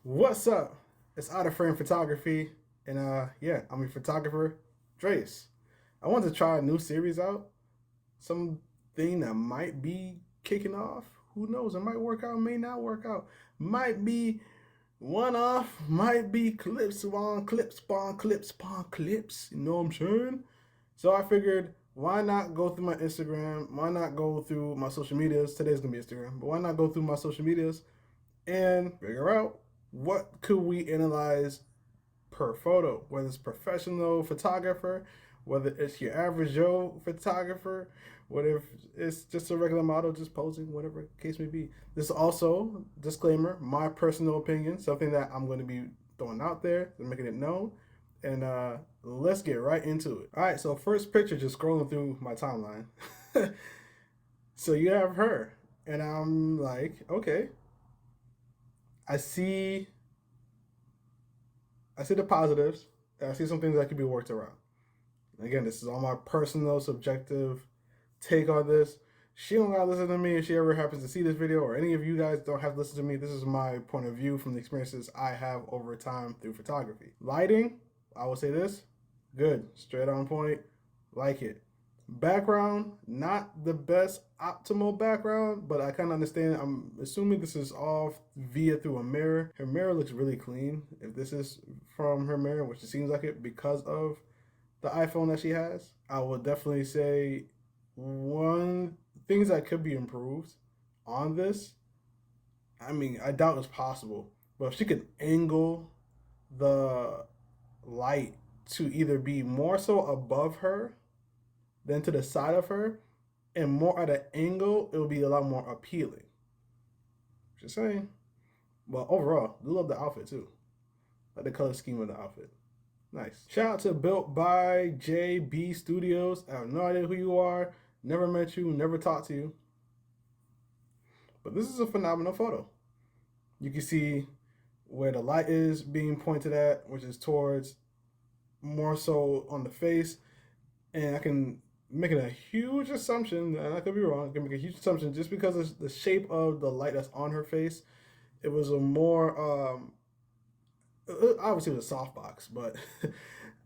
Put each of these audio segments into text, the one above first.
What's up? It's Out of Frame Photography, and yeah, I'm a photographer, Drace. I want to try a new series out, something that might be kicking off. Who knows? It might work out, may not work out. Might be one off, might be clips on clips on clips on clips. You know what I'm saying? So I figured, why not go through my Instagram? Why not go through my social medias? Today's gonna be Instagram, but why not go through my social medias and figure out what could we analyze per photo, whether it's professional photographer, whether it's your average Joe photographer, whether it's just a regular model just posing, whatever the case may be. This is also, disclaimer, my personal opinion, something that I'm going to be throwing out there and making it known. And let's get right into it. All right, so first picture, just scrolling through my timeline. So you have her, and I'm like, okay, I see I see the positives. And I see some things that could be worked around. Again, this is all my personal, subjective take on this. She don't gotta listen to me if she ever happens to see this video, or any of you guys don't have to listen to me. This is my point of view from the experiences I have over time through photography. Lighting, I will say this, good, straight on point, like it. Background, not the best optimal background, but I kind of understand. I'm assuming this is all via through a mirror. Her mirror looks really clean. If this is from her mirror, which it seems like it because of the iPhone that she has, I would definitely say one things that could be improved on this. I mean, I doubt it's possible, but if she could angle the light to either be more so above her than to the side of her and more at an angle, it would be a lot more appealing. Just saying. But overall, I love the outfit too. Like the color scheme of the outfit. Nice. Shout out to Built by JB Studios. I have no idea who you are. Never met you. Never talked to you. But this is a phenomenal photo. You can see where the light is being pointed at, which is towards more so on the face. And I can make a huge assumption, and I could be wrong, I can make a huge assumption just because of the shape of the light that's on her face. It was a more, obviously it was a softbox, but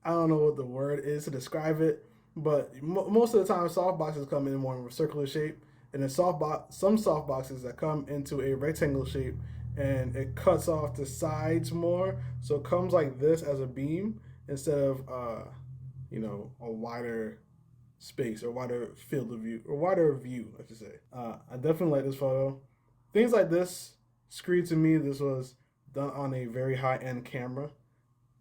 I don't know what the word is to describe it. But most of the time, soft boxes come in more of a circular shape, and then some soft boxes that come into a rectangle shape, and it cuts off the sides more, so it comes like this as a beam instead of a wider space or wider field of view or wider view, I should say. I definitely like this photo. Things like this scream to me this was done on a very high end camera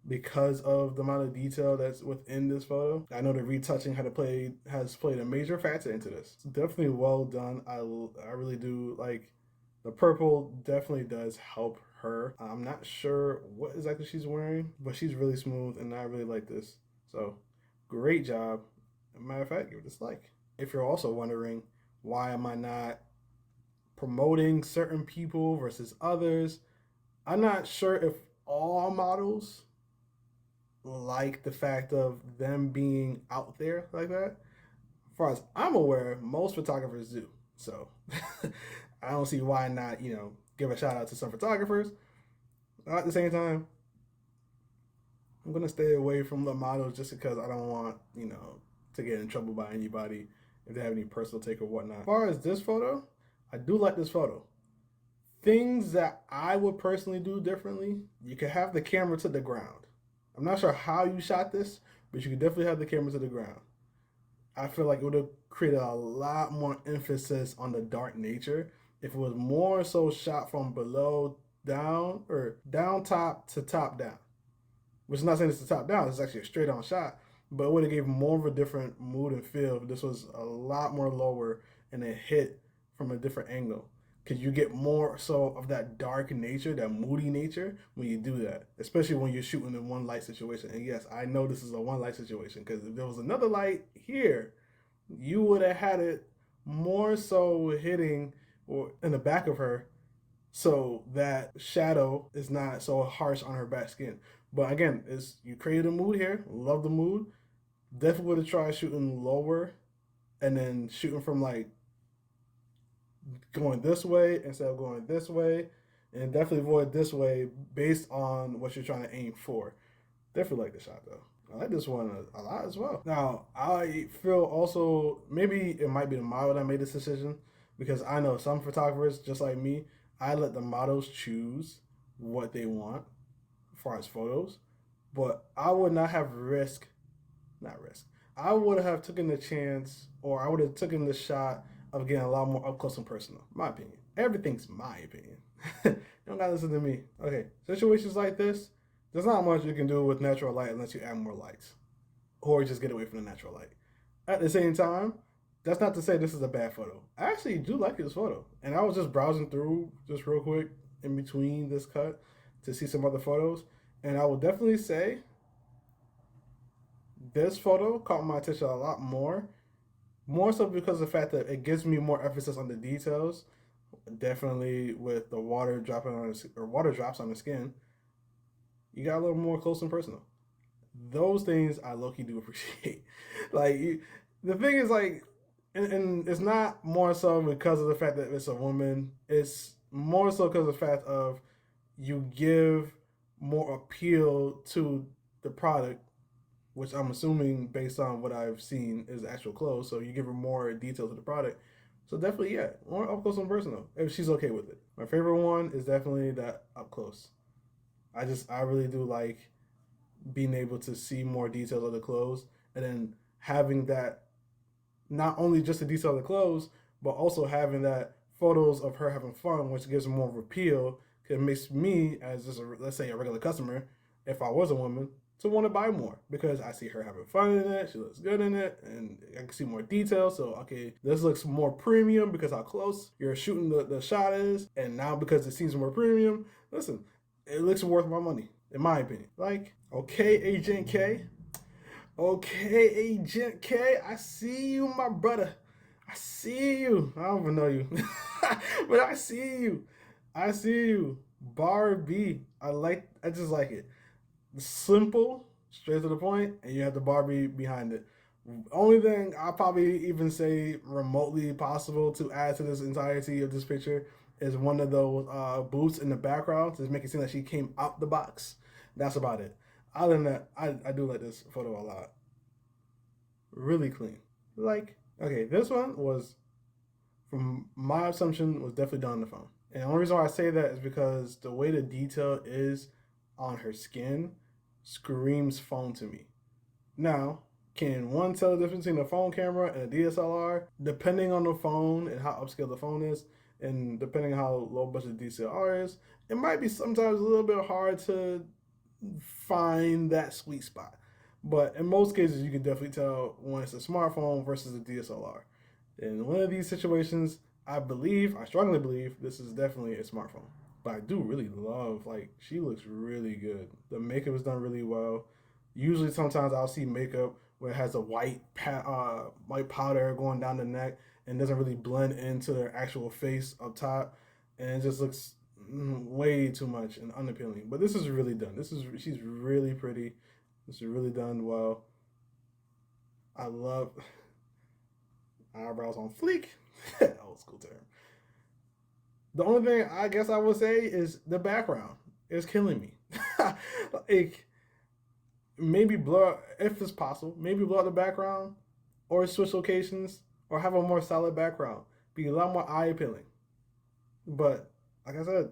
because of the amount of detail that's within this photo. I know the retouching has played a major factor into this. It's definitely well done. I really do like the purple. Definitely does help her. I'm not sure what exactly she's wearing, but she's really smooth, and I really like this. So great job. As a matter of fact, give it a dislike. If you're also wondering why am I not promoting certain people versus others, I'm not sure if all models like the fact of them being out there like that. As far as I'm aware, most photographers do. So I don't see why not, give a shout out to some photographers. At the same time, I'm gonna stay away from the models just because I don't want, to get in trouble by anybody if they have any personal take or whatnot. As far as this photo, I do like this photo. Things that I would personally do differently, you could have the camera to the ground. I'm not sure how you shot this, but you could definitely have the camera to the ground. I feel like it would have created a lot more emphasis on the dark nature if it was more so shot from below down or down top to top down. Which is not saying it's the top down, it's actually a straight on shot, but it would have gave more of a different mood and feel if this was a lot more lower and it hit from a different angle. Because you get more so of that dark nature, that moody nature when you do that, especially when you're shooting in one light situation. And yes, I know this is a one light situation because if there was another light here, you would have had it more so hitting or in the back of her so that shadow is not so harsh on her back skin. But again, is you created a mood here. Love the mood. Definitely would have tried shooting lower and then shooting from like going this way instead of going this way and definitely avoid this way based on what you're trying to aim for. Definitely like the shot though. I like this one a lot as well. Now, I feel also maybe it might be the model that made this decision because I know some photographers, just like me, I let the models choose what they want as far as photos, but I would not have not risk. I would have taken the chance, or I would have taken the shot of getting a lot more up close and personal. My opinion. Everything's my opinion. You don't gotta listen to me. Okay, situations like this, there's not much you can do with natural light unless you add more lights, or just get away from the natural light. At the same time, that's not to say this is a bad photo. I actually do like this photo, and I was just browsing through just real quick in between this cut to see some other photos, and I will definitely say this photo caught my attention a lot more. More so because of the fact that it gives me more emphasis on the details. Definitely with the water dropping on or water drops on the skin, you got a little more close and personal. Those things I low key do appreciate. like the thing is like, and it's not more so because of the fact that it's a woman. It's more so because of the fact of you give more appeal to the product, which I'm assuming based on what I've seen is actual clothes. So you give her more detail to the product. So definitely, yeah, more up close and personal if she's okay with it. My favorite one is definitely that up close. I really do like being able to see more details of the clothes and then having that not only just the detail of the clothes, but also having that photos of her having fun, which gives more of appeal. It makes me, as just let's say a regular customer, if I was a woman, to want to buy more because I see her having fun in it. She looks good in it, and I can see more detail. So okay, this looks more premium because how close you're shooting the shot is, and now because it seems more premium. Listen, it looks worth my money in my opinion. Like okay, Agent K, okay, Agent K, I see you, my brother. I see you. I don't even know you, but I see you. I see you. Barbie. I just like it. Simple, straight to the point, and you have the Barbie behind it. Only thing I'll probably even say remotely possible to add to this entirety of this picture is one of those boots in the background to make it seem like she came out the box. That's about it. Other than that, I do like this photo a lot. Really clean. Like, okay, this one was, from my assumption, was definitely done on the phone. And the only reason why I say that is because the way the detail is on her skin screams phone to me. Now, can one tell the difference between a phone camera and a DSLR? Depending on the phone and how upscale the phone is, and depending on how low budget the DSLR is, it might be sometimes a little bit hard to find that sweet spot. But in most cases, you can definitely tell when it's a smartphone versus a DSLR. In one of these situations, I strongly believe this is definitely a smartphone. But I do really love, like, she looks really good. The makeup is done really well. Usually, sometimes I'll see makeup where it has a white powder going down the neck and doesn't really blend into their actual face up top, and it just looks way too much and unappealing. But this is really done. She's really pretty. This is really done well. I love eyebrows on fleek. Old school term. The only thing I guess I would say is the background is killing me. Like maybe blur if it's possible. Maybe blur out the background, or switch locations, or have a more solid background. Be a lot more eye appealing. But like I said,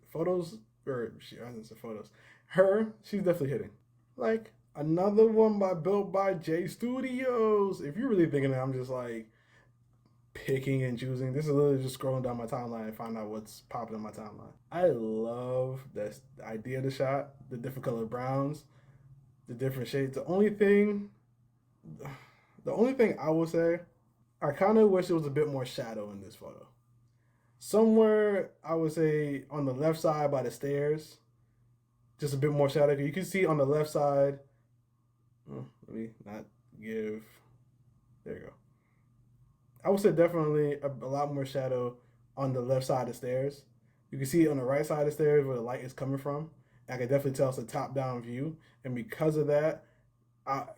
photos or she I didn't say photos. She's definitely hitting. Like another one built by J Studios. If you're really thinking that I'm just like picking and choosing, this is literally just scrolling down my timeline and find out what's popping in my timeline. I love this idea of the shot, the different colored browns, the different shades. The only thing I will say, I kind of wish there was a bit more shadow in this photo. Somewhere, I would say on the left side by the stairs, just a bit more shadow. You can see on the left side. Let me not give. There you go. I would say definitely a lot more shadow on the left side of the stairs. You can see on the right side of the stairs where the light is coming from. I can definitely tell it's a top-down view, and because of that,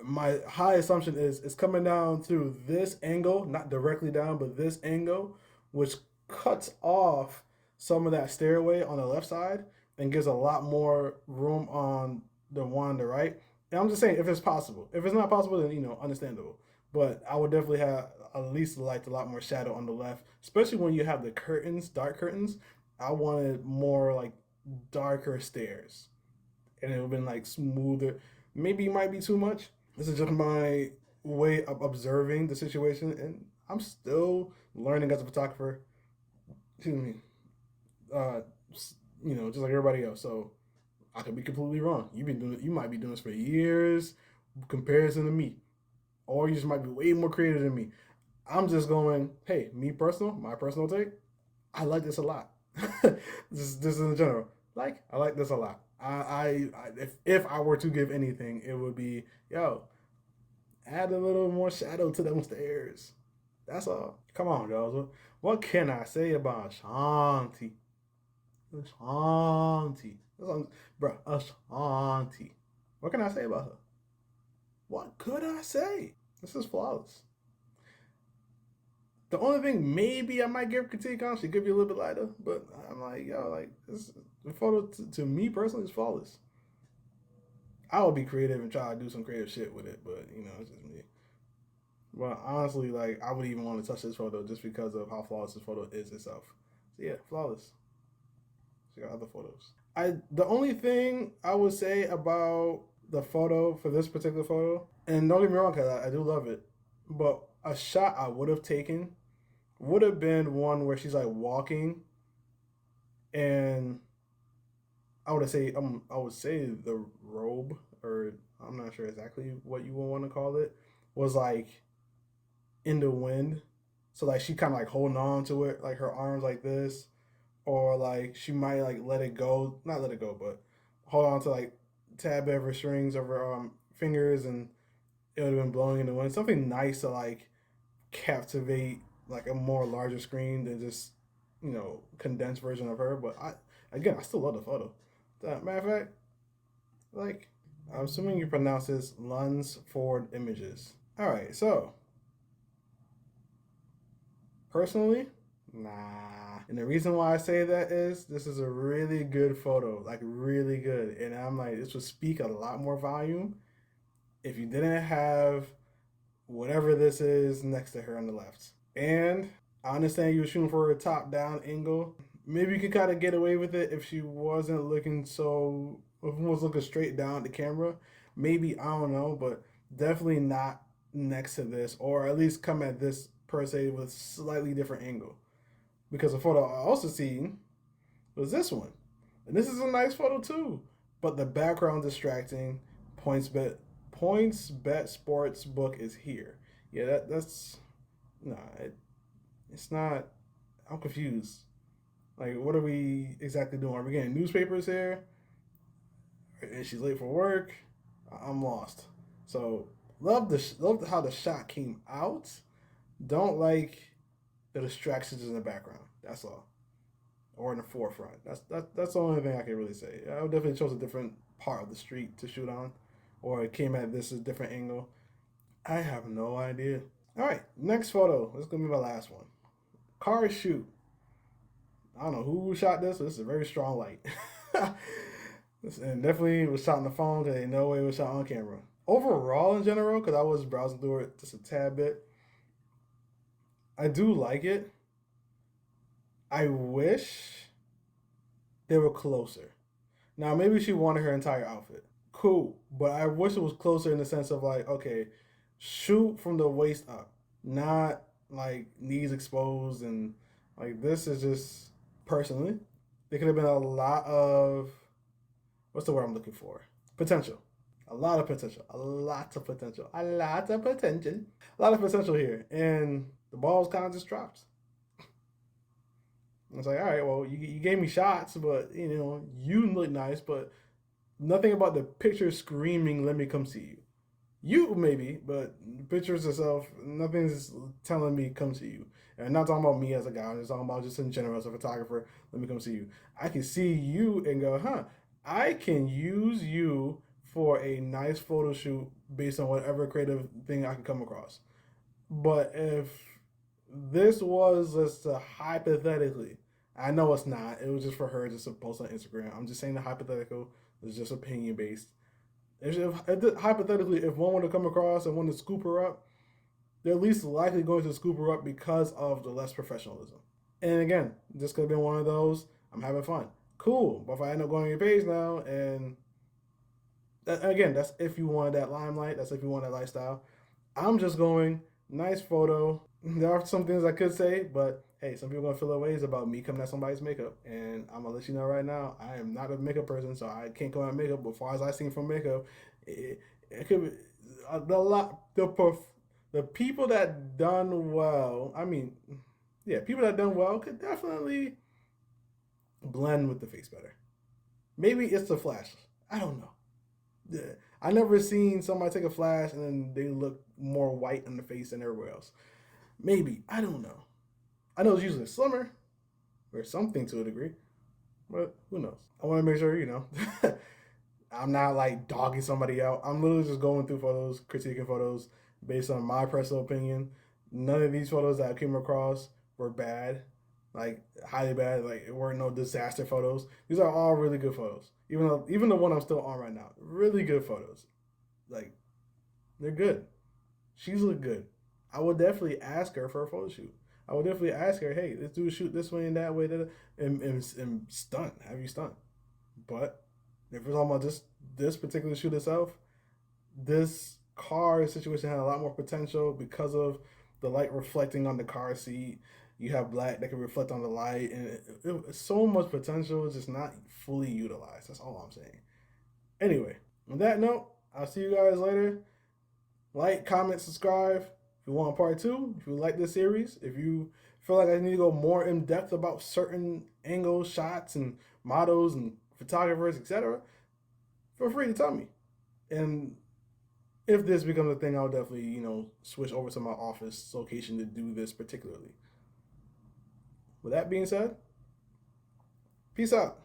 my high assumption is it's coming down through this angle, not directly down, but this angle, which cuts off some of that stairway on the left side and gives a lot more room on the one on the right. And I'm just saying, if it's possible. If it's not possible, then understandable. But I would definitely have at least liked a lot more shadow on the left, especially when you have the curtains, dark curtains. I wanted more like darker stairs, and it would have been like smoother. Maybe it might be too much. This is just my way of observing the situation, and I'm still learning as a photographer. Excuse me. Uh, just like everybody else. So I could be completely wrong. You've been doing it. You might be doing this for years, comparison to me, or you just might be way more creative than me. I'm just going, hey, my personal take. I like this a lot. This in general. I like this a lot. If I were to give anything, it would be, yo, add a little more shadow to them stairs. That's all. Come on, girls. What can I say about Ashanti? Ashanti. Bro, Ashanti. What can I say about her? What could I say? This is flawless. The only thing maybe I might give critique on, she could be a little bit lighter, but I'm like, yo, like the photo to me personally is flawless. I would be creative and try to do some creative shit with it, but it's just me. But honestly, like I wouldn't even want to touch this photo just because of how flawless this photo is itself. So yeah, flawless. She got other photos. The only thing I would say about the photo for this particular photo, and don't get me wrong, cause I do love it, but a shot I would have taken would have been one where she's like walking, and I would say the robe, or I'm not sure exactly what you would want to call it, was like in the wind. So like she kind of like holding on to it, like her arms like this, or like she might like let it go, not let it go, but hold on to like tab of her strings of her fingers, and it would have been blowing in the wind. Something nice to like captivate like a more larger screen than just condensed version of her. But I still love the photo. Matter of fact, like I'm assuming you pronounce this Lunsford Images. All right, so personally, nah. And the reason why I say that is this is a really good photo, like really good. And I'm like, this would speak a lot more volume if you didn't have whatever this is next to her on the left. And I understand you were shooting for a top down angle. Maybe you could kind of get away with it if she wasn't looking was looking straight down at the camera. Maybe, I don't know, but definitely not next to this, or at least come at this per se with slightly different angle. Because the photo I also seen was this one. And this is a nice photo too. But the background distracting. PointsBet Sports Book is here. Yeah, that's nah. It's not. I'm confused. Like, what are we exactly doing? Are we getting newspapers here? And she's late for work. I'm lost. So love how the shot came out. Don't like the distractions in the background. That's all, or in the forefront. That's the only thing I can really say. I would definitely chose a different part of the street to shoot on, or it came at this a different angle. I have no idea. All right, next photo. This is gonna be my last one. Car shoot. I don't know who shot this, but this is a very strong light. And definitely was shot on the phone because ain't no way it was shot on camera. Overall, in general, because I was browsing through it just a tad bit, I do like it. I wish they were closer. Now, maybe she wanted her entire outfit. Cool. But I wish it was closer in the sense of like, okay, shoot from the waist up, not like knees exposed. And like, this is just personally, there could have been a lot of, what's the word I'm looking for? Potential. A lot of potential. A lot of potential. A lot of potential. A lot of potential here. And the ball's kind of just dropped. It's like, all right, well, you gave me shots, but you look nice, but nothing about the picture screaming, "Let me come see you." You maybe, but the pictures itself, nothing's telling me come see you. And I'm not talking about me as a guy. I'm just talking about just in general as a photographer. Let me come see you. I can see you and go, huh? I can use you for a nice photo shoot based on whatever creative thing I can come across. But if this was just hypothetically, I know it's not. It was just for her just to post on Instagram. I'm just saying the hypothetical. It's just opinion based. Hypothetically, if one were to come across and want to scoop her up, they're least likely going to scoop her up because of the less professionalism. And again, this could have been one of those. I'm having fun. Cool. But if I end up going on your page now, and again, that's if you wanted that limelight. That's if you want that lifestyle. I'm just going, nice photo. There are some things I could say, but hey, some people are gonna feel their ways about me coming at somebody's makeup, and I'm gonna let you know right now, I am not a makeup person, so I can't come at makeup. But as far as I seen from makeup, it could be the people that done well. I mean, yeah, people that done well could definitely blend with the face better. Maybe it's the flash. I don't know. Yeah. I never seen somebody take a flash and then they look more white in the face than everywhere else. Maybe. I don't know. I know it's usually slimmer or something to a degree, but who knows? I want to make sure, I'm not like dogging somebody out. I'm literally just going through photos, critiquing photos based on my personal opinion. None of these photos that I came across were bad, like highly bad. Like it weren't no disaster photos. These are all really good photos. Even the one I'm still on right now, really good photos. Like they're good. She's look good. I would definitely ask her for a photo shoot. I would definitely ask her, hey, let's do a shoot this way and that way, and stunt, have you stunt. But if we're talking about just this particular shoot itself, this car situation had a lot more potential because of the light reflecting on the car seat. You have black that can reflect on the light, and it's so much potential, just not fully utilized. That's all I'm saying. Anyway, on that note, I'll see you guys later. Like, comment, subscribe. If you want part two, if you like this series, if you feel like I need to go more in depth about certain angles, shots, and models and photographers, etc., feel free to tell me. And if this becomes a thing, I'll definitely, switch over to my office location to do this particularly. With that being said, peace out.